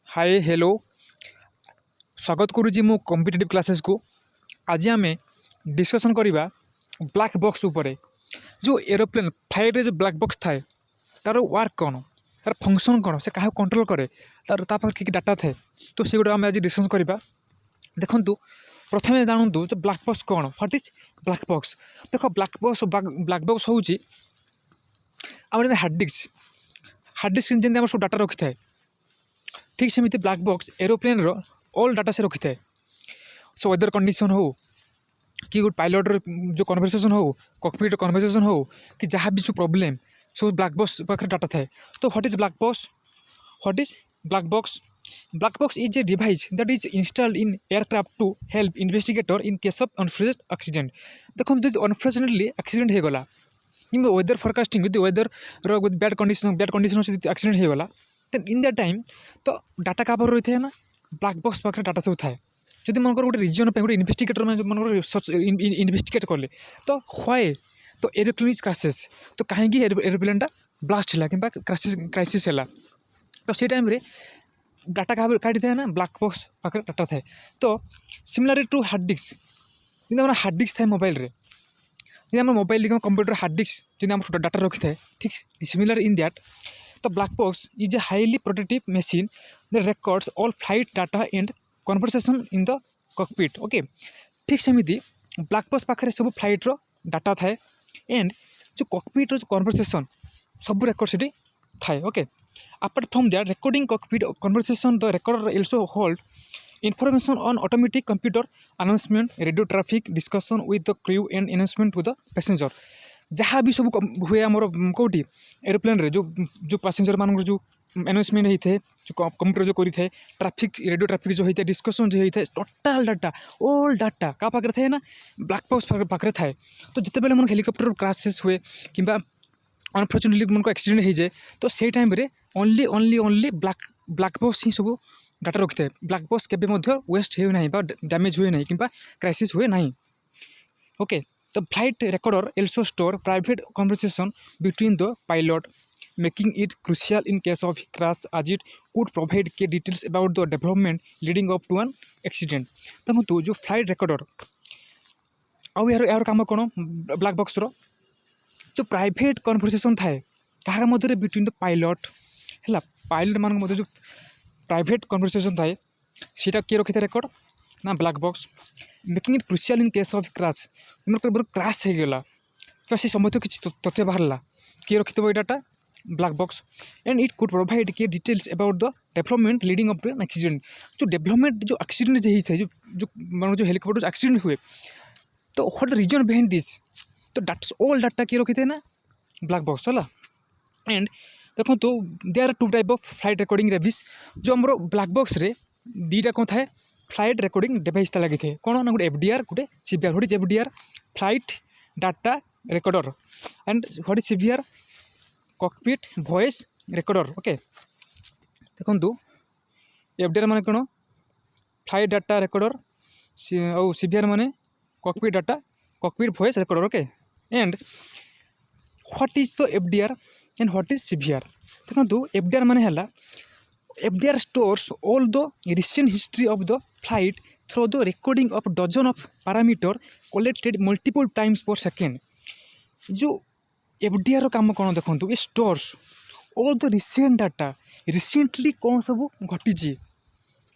Hi hello स्वागत करुँची मो competitive classes को। आज आम डिस्कसन करवा ब्लैक बॉक्स उपरे। जो एरोप्लेन फ्लाइट रे जो ब्लैक बॉक्स थाए तार वर्क कौन, तार फंक्शन कौन, से क्या कंट्रोल करे, तार पाखे कि डाटा थाए, तो से गुड़ा आम आज डिस्कसन करवा। देखु प्रथम जानतु जो ब्लैक बॉक्स कौन, व्हाट इज ब्लैक बॉक्स। देख ब्लैक बॉक्स हूँ आम हार्ड डिस्क जमी सब डाटा रखी थाए, ठीक सेमती ब्लैक बॉक्स एरोप्लेन रो ऑल डाटा से रखी थाए। सो वेदर कंडीशन हो कि गोटे पायलट जो कन्वर्सेशन हो, कॉकपिट कन्वर्सेशन हो कि जहाँ भी प्रॉब्लम सब ब्लैक बॉक्स पाखे डाटा थाए। तो what is black box, what is black box. Black box is a device that is installed in aircraft to help investigator in case of unfortunate accident. देखो जो अनफॉर्चुनेटली एक्सीडेंट हो गला कि weather forecasting जो weather bad condition accident हो गला, then in that time तो data क्या रही है ना ब्लैक बॉक्स पाखे डाटा सब थाए। जदि मन गोटे रिजन गोटे इन्वेस्टिगेटर मन इन्वेस्टिगेट कले तो व्हाई तो एरोप्लेन इज क्रासेस, तो कहीं एरोप्लेन ब्लास्ट है कि क्राइसिस है, तो से टाइम डाटा काटी थाए ना ब्लैक बॉक्स पाखे डाटा थाए। तो सिमिलर टू हार्ड डिस्क, जब हार्ड डिस्क थाए मोबाइल जब मोबाइल कंप्यूटर हार्ड डिस्क जब डाटा रखी थाए, ठीक similar in that the black box is a highly protective machine that records all flight data and conversation in the cockpit। Okay ठीक सेमती black box पाखे सब फ्लाइट रो data थाए and जो कॉकपिट रो कन्वर्सेशन सब रेकर्ड से थाए। Okay apart from that recording cockpit conversation the recorder also hold information on automatic computer announcement, radio traffic discussion with the crew and announcement to the passenger। जहाँ भी सब हुए आमर कौटी aeroplane रे जो पैसेंजर मान जो अनाउंसमेंट होता है, जो कंप्यूटर जो करी थे, ट्रैफिक रेडियो ट्रैफिक जो होता है, डिस्कशन जो होता है, टोटाल डाटा ऑल डाटा क्या पाखे थाए ना ब्लैक बॉक्स पाखे थाए। तो जिते बेले मन हेलिकॉप्टर क्रैशेस हुए कि अनफॉर्चुनेटली मन को एक्सीडेंट हो जाए, तो से time only only only black box ही सब डाटा रखी थाए। ब्लैक बॉक्स केबे वेस्ट हो ना डैमेज हुए ना कि क्राइसिस हुए ना। Okay the flight recorder also store private conversation between the pilot, making it crucial in case of crash as it could provide key details about the development leading up to an accident। देखो जो flight recorder आउ यार काम कौन black box रो जो private conversation थाए क्या मध्य between the pilot है, पायलट मान जो प्राइवेट कन्वर्सेशन थाए सीटा किए रखी था रेकर्ड ना black box, making it crucial in case of crash. Crash हो गला तो से समय तो किसी तथ्य बाहर किए रखी ये data black box and it could provide किए details about the development leading up to an accident. जो डेवलपमेंट जो एक्सीडेंट होता है जो हेलिकॉप्टर एक्सीडेंट हुए, तो व्हाट रीजन बिहाइंड दिस, तो डाटा ऑल डाटा किए रखी थे ना ब्लैक बॉक्स है। एंड देखो तो they are two type of flight recording रेविस। जो आम ब्लैक बॉक्स रे दीटा कौन थाए फ्लाइट रेकॉर्डिंग डिवाइस लगी थे कौन ना गोटे एफडीआर गोटे CVR. What is FDR, flight data recorder, and what is CVR, cockpit voice recorder. Okay देखो एफडीआर माने कौन फ्लाइट डाटा रेकॉर्डर और सीवीआर माने cockpit data cockpit voice recorder. Okay and what is the FDR and what is CVR. देखो FDR माने हला FDR stores all the recent history of the flight through the recording of dozen of parameter collected multiple times per second। जो FDR रो काम कौन देखो ये stores all the recent data, recently कौन सब घटी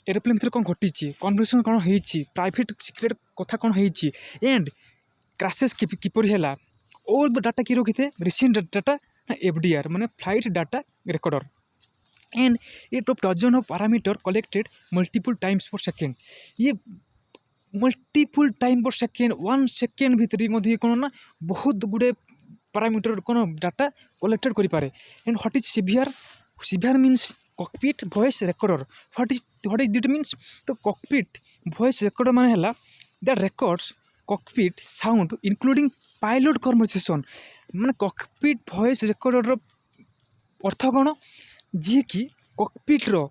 एरोप्लेन भर कौन घटी कन्वर्सेशन कौन होती प्राइवेट सिक्रेट कथा कौन होती एंड क्रासेस किपर है ऑल द डाटा किए रखी थे रिसेंट डाटा FDR माने flight data recorder and it of dozen of parameter collected multiple times per second. ये multiple time per second 1 second भितर मध्य कौन ना बहुत गुड़े पैरामीटर कौन डाटा कलेक्टेड करें। And what is CVR, CVR means cockpit voice recorder. What is it means, तो कॉकपिट वॉइस रेकॉर्डर माने हला that records cockpit sound including pilot conversation. माने कॉकपिट वॉइस रेकॉर्डर अर्थ कौन जी कि कॉकपिट रो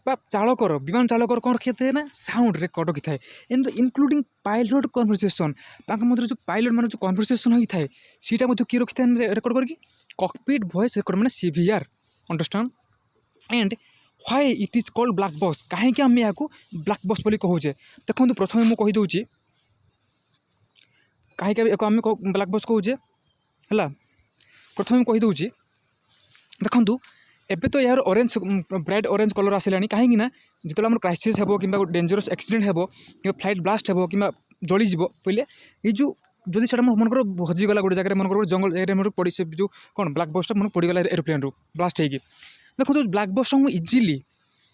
चालकर विमान चालकर कौन रखी था ना साउंड रेकॉर्ड रखी थाए एंड इंक्लूडिंग पायलट कन्वर्सेशन मध्य जो पायलट मान जो कन्वर्सेशन होता है सीटा किए रखी था रेकॉर्ड करके कॉकपिट वॉइस रेकॉर्ड माने CVR. Understand and why it is called black box कहीं आम या ब्लैक बॉक्स बोली कहूचे देखो प्रथम मुझे कहीदे कहीं आम ब्लैक बॉक्स कहूचे है प्रथम मुझे कहीदे देखूँ एबे तो यार ऑरेंज ब्राइट ऑरेंज कलर आसला कहीं जिते आम क्राइसिस हो कि डेंजरस एक्सीडेंट हो कि फ्लाइट ब्लास्ट हो कि जलीज पहले ये जो जदि से मनकर हजिगला गोटे जगह मनकर जंगल एरिया पड़ी से जो कौन ब्लैक बॉक्सटा मन पड़गला एरोप्लेन रू ब्लास्ट होगी देखो ब्लैक बॉक्स को इजिली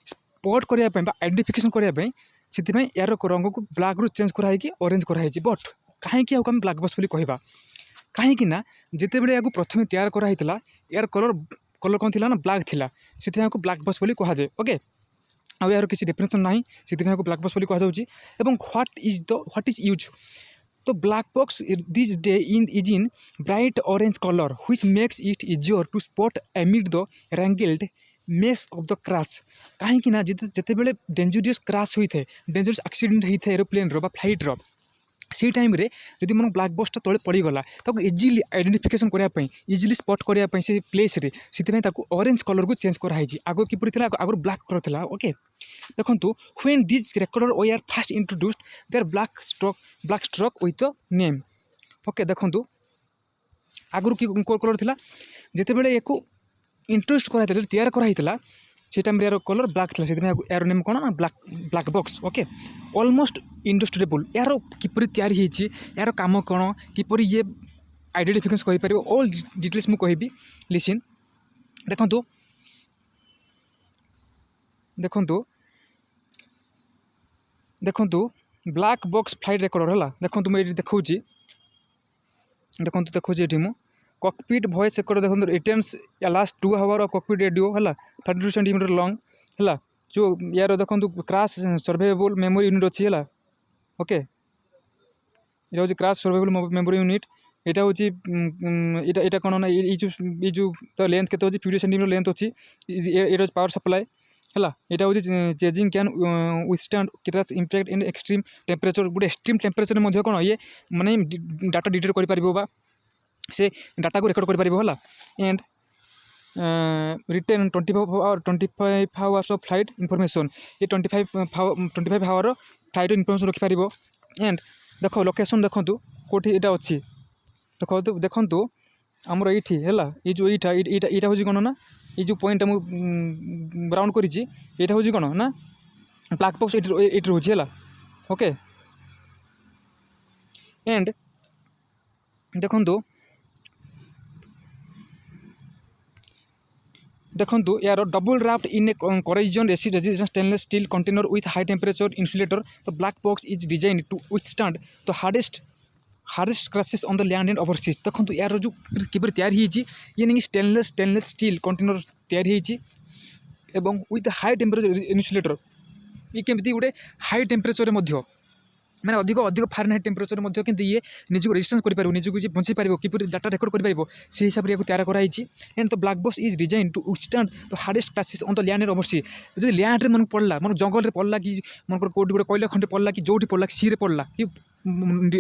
स्पॉट करने आइडेंटिफिकेशन करने से यार रंग को ब्लैक रू चेंज कराई ऑरेंज कराई बट कहीं आम ब्लैक बॉक्स बोली कहवा कहीं जिते बड़े या प्रथम तैयार कराई यार कलर कलर कौन थी ना ब्लैक थिला से ब्लैक बॉक्स बोली कहुए ओके आ यार किसी डेफिनेशन ना से ब्लैक बॉक्स बोली कहुच्छी व्हाट इज यूज तो black box this day is in bright orange colour which makes it easier to spot amid the wrangled mess of the crash कहीं जिते बड़े डेंजरियस क्रैश होता है डेंजरियस एक्सीडेंट होता है एरोप्लेन रो फ्लाइट रो से time रे जदि मन ब्लैक बॉक्सटा तले पड़गला ताको इजिली आइडेंटिफिकेशन करने इजिली स्पॉट करने से प्लेस रे से ऑरेंज कलर को चेंज कराई आग किपरि थिला आगु ब्लैक कलर थिला ओके देखंतु when this recorder were first introduced there black stroke with the name okay देखंतु आगु कि कलर थिला जेते बेले एको इंट्रोड्यूस कराई तैयार कराई से टाइम यार कलर ब्लैक थी से यार नेम कौन ना ब्लैक बॉक्स ओके ऑलमोस्ट इंडस्ट्रेबल यार किपरि तैयारी होती यार काम कौन किपरि ये आइडेंटिफिकेशन कर ऑल डिटेल्स मुझे कहि लिसन देखंतु देखंतु देखंतु ब्लैक बॉक्स फ्लाइट रेकॉर्डर है देखंतु मुझे देखौची देखंतु देखौची एठी मु कॉकपिट वॉइस रेकॉर्डर देखो returns last 2 hour of cockpit radio है 32 सेंटीमीटर लॉन्ग है जो यार देखो क्रैश सर्वाइवल मेमोरी यूनिट अच्छी है ओके ये हूँ क्रैश सर्वाइवल मेमोरी यूनिट यहाँ हूँ यहाँ कौन ना ये जो तो लेंथ के 50 सेंटीमीटर लेंथ अच्छी ये पावर सप्लाई है यहाँ हूँ chasing can withstand crash impact in extreme temperature गोटे एक्सट्रीम टेम्परेचर में कौन ये माने डाटा डिटेक्ट कर से डाटा को रेकॉर्ड कर and retain 25 hours of flight information ये 25 आवर फ्लाइट इनफॉरमेशन रखिपार एंड देख लोकेशन देखो कौटी यहाँ अच्छी देखो देखो आमर ये है ये जो यहाँ हूँ कौन ना ये जो पॉइंट मुझे ब्राउन कर हूँ कौन ना ब्लैक बॉक्स ये रोचे है ओके एंड देखो देखो यार double wrapped in A corrosion resistant stainless steel container with high temperature insulator the black box is designed to withstand the hardest crashes on the land and overseas देखो यार जो किपर तैयारी होती ये नहीं स्टेनलेस स्टील कंटेनर तैयारी होती एवं विथ हाई टेम्परेचर इन्सुलेटर ये केमती गोटे हाई टेम्परेचर मैंने अधिक अधिक फारेनहाइट टेम्परेचर कि ये निजी रेजिस्टेंस कर निजी बंची पार कि डाटा रेकॉर्ड कर से हिसाब से तैयार कराई and the black box is design to withstand the hardest crisis on the land and oversea जो लैंड रे मन पड़ला मन जंगल पड़ला कि मन कौट गोटे कोयला खंडे पड़ला कि जोटी पड़ला सी रे पड़ला कि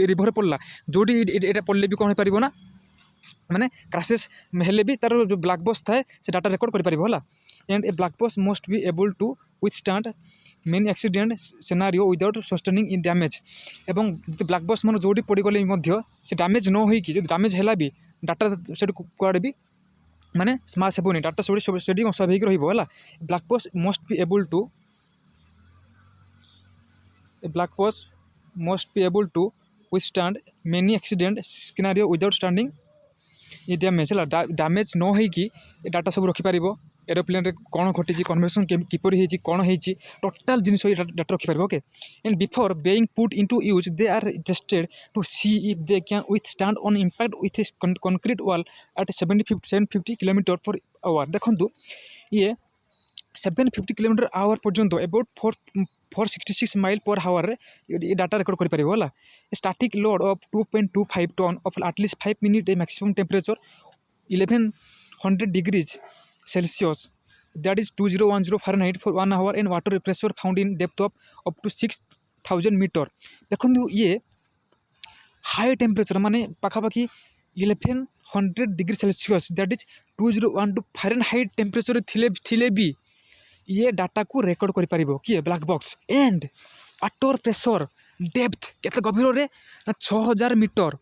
रिवर पड़ला जोटी ये पड़ले भी कौन हो पार ना माने क्राइसिस हेल्ले भी तार जो ब्लैक बॉक्स थाए से डाटा रेकॉर्ड कर and a black box must be able to withstand many accident scenario without sustaining in damage एवं ब्लैक बॉक्स मन जोटी पड़गले से डैमेज न होइकी जो डैमेज है भी डाटा से कुआड़े भी माने स्माश हेबनी डाटा से सेटिंग सब है black box must be able to black box must be able to withstand many accident scenario without standing ये डैमेज है डैमेज न होइकी डाटा सब रखिपार एरोप्लेन कौन घटी कन्वर्सेशन किपर कौन हो टोटाल जिनिस डाटा रखिपार okay and before being put into use they are tested to see if they can withstand on impact with concrete wall at 750 kilometre per hour देखो ये 750 किलोमीटर आवर पर्यंत about 466 mile per hour ये data record कर पारिबो होला static load of 2.25 ton of at least 5 minute a maximum temperature 1100 degrees Celsius that is 2010 Fahrenheit for 1 hour and water pressure found in depth of up to 6000 metre देखो ये high temperature माने पाखापाखि 1100 degree Celsius that is 2012 Fahrenheit temperature थिले भी ये data को record कर पारिबो किए black box and water pressure depth केते गभीर रे 6000 मीटर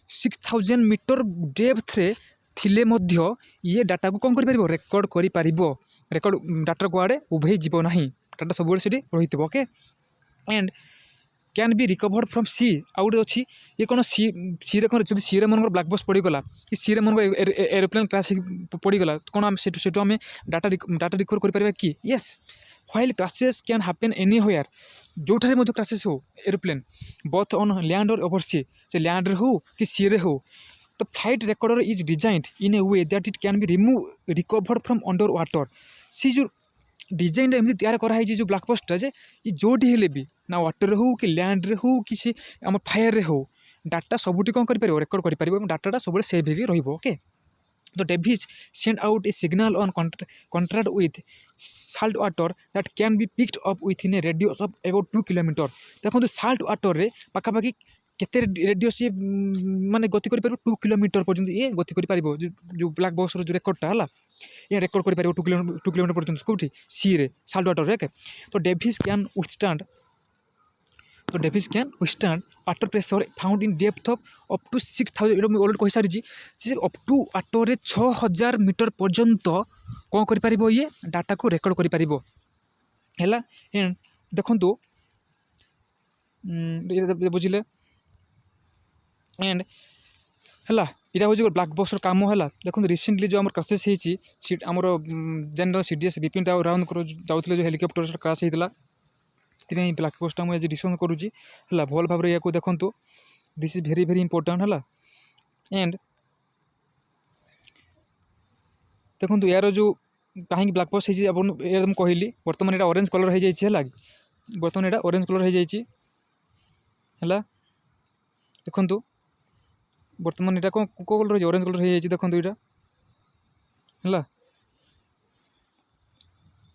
6000 मीटर डेप्थ रे थिले मध्य ये डाटा को कौन कर पारिबो रेकर्ड कर पारिबो रेकर्ड डाटा को आड़े उभे जीव नाही डाटा सब से रही okay and can be recovered from sea आउ गोटे अच्छी ये कौन सी रे जब सी रे मन ब्लैक बॉक्स पड़गला कि सी रे मन एरोप्लेन क्रैश पड़गला कौन आम से आम डाटा रिकवर कर पारिबा कि yes while crashes can happen anywhere जो क्रैशेस हो एरोप्लेन बोथ ऑन लैंड और ओवर सी से लैंड रे हो कि सी रे हो तो flight recorder is designed in a way that it can be recovered from under water sea जो डिजाइन एमती तैयार कराई जो ब्लैक बॉक्सटा जे जोटी हेले भी ना वाटर हो कि लैंड रे हो कि आम फायर रे हो डाटा सबुटी कौन कर रेकर्ड कर डाटा सब सेव हो ओके तो Davis send out A signal on contract with salt water that can be picked up with in A radius of about 2 kilometre देखो साल्ट वाटर रे पाखापाखि केते रेडियस ये माने गति कर 2 किलोमीटर पर्यंत ये गति कर जो ब्लैक बॉक्स जो रेकर्डटा है ये रेकर्ड कर 2 किलोमीटर पर्यंत कौटी सी रे साल्ट वाटर रे तो device can withstand water pressure found in depth of up to 6000 already कही सारी अप टू वाटर रे 6000 मीटर पर्यंत कौन कर पारिबो ये डाटा को रेकर्ड कर पारिबो हैला एंड देखंतु बुझिले एंड हैला इटा हूँ ब्लैक बॉक्स काम है देखो रिसेंटली जो आम क्रैशेस होती आमर जनरल सीडीएस विपिन राउंड जाऊे जो हेलिकप्टर क्रैश होता है ब्लैक बॉक्सटा मुझे डिस्कसन करुँची है भल भाव या देखो this is very very important है एंड देखो यार जो कहीं ब्लैक बॉक्स होती कहली बर्तमान यहाँ ऑरेंज कलर हो जाए बर्तमान यहाँ ऑरेंज कलर हो जाए देखो बर्तमान यहाँ कौन कौ कलर ऑरेंज कलर हो जाए देखो यहाँ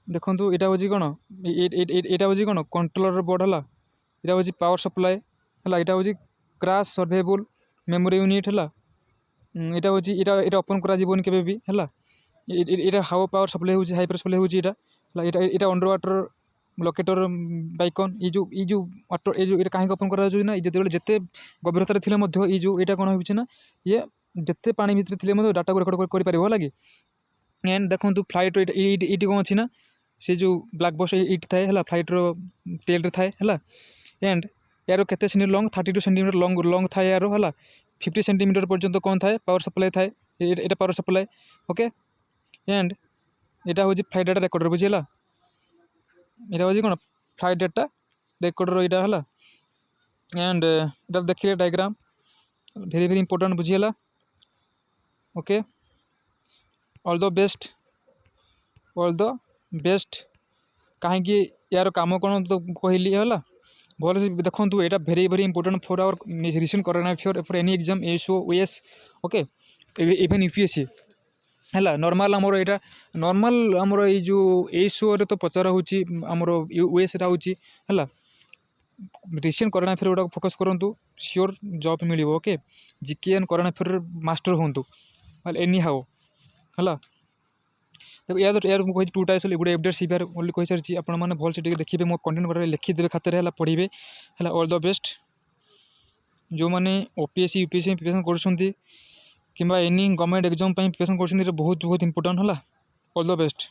देखो यहाँ हूँ कौन यहाँ हूँ कौन कंट्रोलर बोर्ड है यहाँ हूँ पावर सप्लाई है यहाँ हूँ क्रैश सर्वाइवल मेमोरी यूनिट है यहाँ हूँ यहाँ ओपन करा केबे भी है यहाँ हाउ पावर सप्लाई हो हाई पावर सप्लाई होता यहाँ अंडर वाटर लोकेटर बाइकन ये वाटर ये कहीं ओपन करा जो जिते गभीरतार थे जो यहाँ कौन हो ये जिते पानी भितर थे डाटा को रेकर्ड कर लगे एंड देखो फ्लाइट ये कौन अच्छी ना से जो ब्लैक बॉक्स ये थाए है फ्लाइट टेल रे थाए है एंड यार केते सेंटीमीटर लॉन्ग 32 सेंटीमीटर लॉन्ग थाए यार है 50 सेंटीमीटर पर्यंत कौन थाए पावर सप्लाई थाए ये पावर सप्लाई ओके एंड यहाँ हूँ फ्लाइट डाटा रेकर्डर बुझीला यहाँ हूँ कौन फ्लाइट डाटा रेकर्डर यहाँ है एंड इधर देखिए डायग्राम वेरी वेरी इंपोर्टेंट बुझीला ओके ऑल द बेस्ट कहीं यार काम कौन तो कहली है भल से देखो यहाँ very very important for our recent current for any exam SO OS okay even UPSC है नॉर्मल आमर यहाँ नॉर्मल आमर ये जो एसओ रे तो पचार होमर ओएस है रिसेंट करंट अफेयर गुड़ा फोकस करूँ श्योर जॉब मिल okay GK and current affair master हूँ एनी हाउ है देखो यार मुझे 2 टाइप्स गोटे अपडेट सीआर ओनली कही सारी आप भल से देखिए मो कंटेंट वगैरह लिखिदेवे खाते है पढ़े है ऑल द बेस्ट जो मैंने ओपीएससी यूपीएससी प्रिपरेशन कर एनी गवर्नमेंट एग्जाम प्रिपरेशन कर बहुत बहुत इंपोर्टेंट है ऑल द बेस्ट।